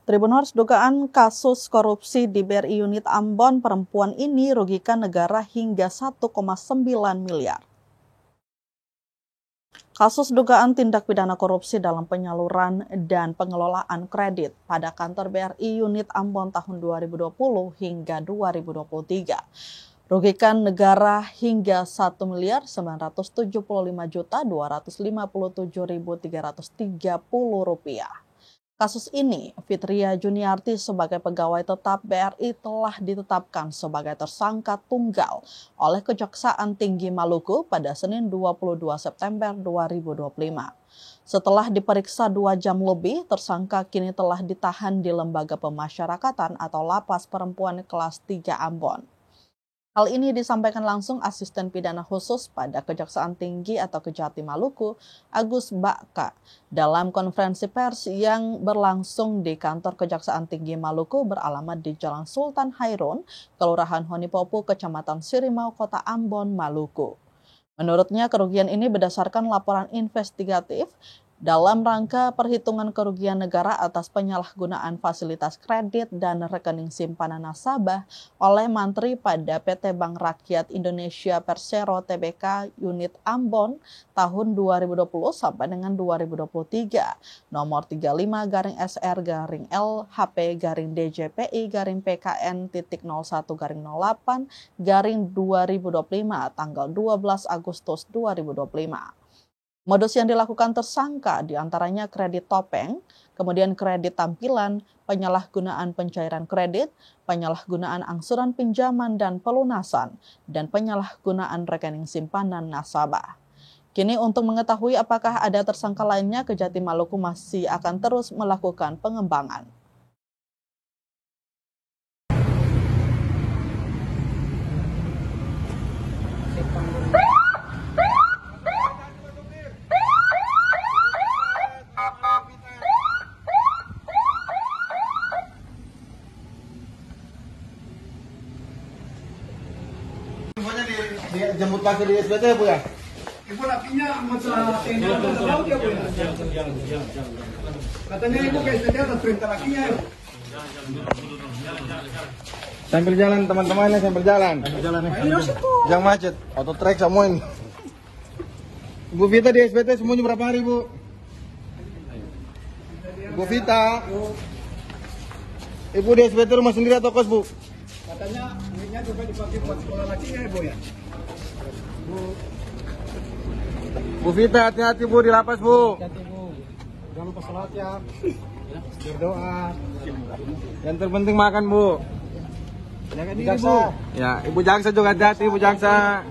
Tribuners, dugaan kasus korupsi di BRI Unit Ambon perempuan ini rugikan negara hingga 1,9 miliar. Kasus dugaan tindak pidana korupsi dalam penyaluran dan pengelolaan kredit pada kantor BRI Unit Ambon tahun 2020 hingga 2023. Rugikan negara hingga 1.755.257.330 rupiah. Kasus ini, Fitria Juniarti sebagai pegawai tetap BRI telah ditetapkan sebagai tersangka tunggal oleh Kejaksaan Tinggi Maluku pada Senin 22 September 2025. Setelah diperiksa 2 jam lebih, tersangka kini telah ditahan di Lembaga Pemasyarakatan atau Lapas Perempuan Kelas 3 Ambon. Hal ini disampaikan langsung Asisten Pidana Khusus pada Kejaksaan Tinggi atau Kejati Maluku, Agus Baka, dalam konferensi pers yang berlangsung di kantor Kejaksaan Tinggi Maluku beralamat di Jalan Sultan Hairun, Kelurahan Honipopu, Kecamatan Sirimau, Kota Ambon, Maluku. Menurutnya, kerugian ini berdasarkan laporan investigatif dalam rangka perhitungan kerugian negara atas penyalahgunaan fasilitas kredit dan rekening simpanan nasabah oleh Mantri pada PT Bank Rakyat Indonesia Persero Tbk Unit Ambon tahun 2020 sampai dengan 2023 nomor 35-LHP-DJPI-PKN.01-08-2025 tanggal 12 Agustus 2025. Modus yang dilakukan tersangka diantaranya kredit topeng, kemudian kredit tampilan, penyalahgunaan pencairan kredit, penyalahgunaan angsuran pinjaman dan pelunasan, dan penyalahgunaan rekening simpanan nasabah. Kini untuk mengetahui apakah ada tersangka lainnya, Kejati Maluku masih akan terus melakukan pengembangan. Jemput pakai di SBT ya, Bu ya? Ibu lakinya masalah tenda dan laut ya, Bu ya? Katanya Ibu ke SBT ada perintah lakinya ya? Sambil jalan teman-temannya, sambil jalan. Jangan macet, auto track semuanya. Ibu Vita di SBT semuanya berapa hari, Bu? Ibu Vita. Ibu di SBT rumah sendiri atau kos, Bu? Katanya duitnya juga dipakai buat sekolah lakinya ya, Bu ya? Bu Vita, hati-hati Bu di lapas, Bu. Hati-hati, Bu. Jangan lupa sholat ya. Berdoa. Yang terpenting makan, Bu. Jaga diri, Bu. Ya, Ibu Jaksa juga hati-hati, Ibu Jaksa.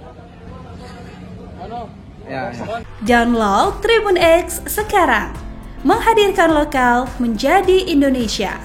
Ya. Download Tribun X sekarang. Menghadirkan lokal menjadi Indonesia.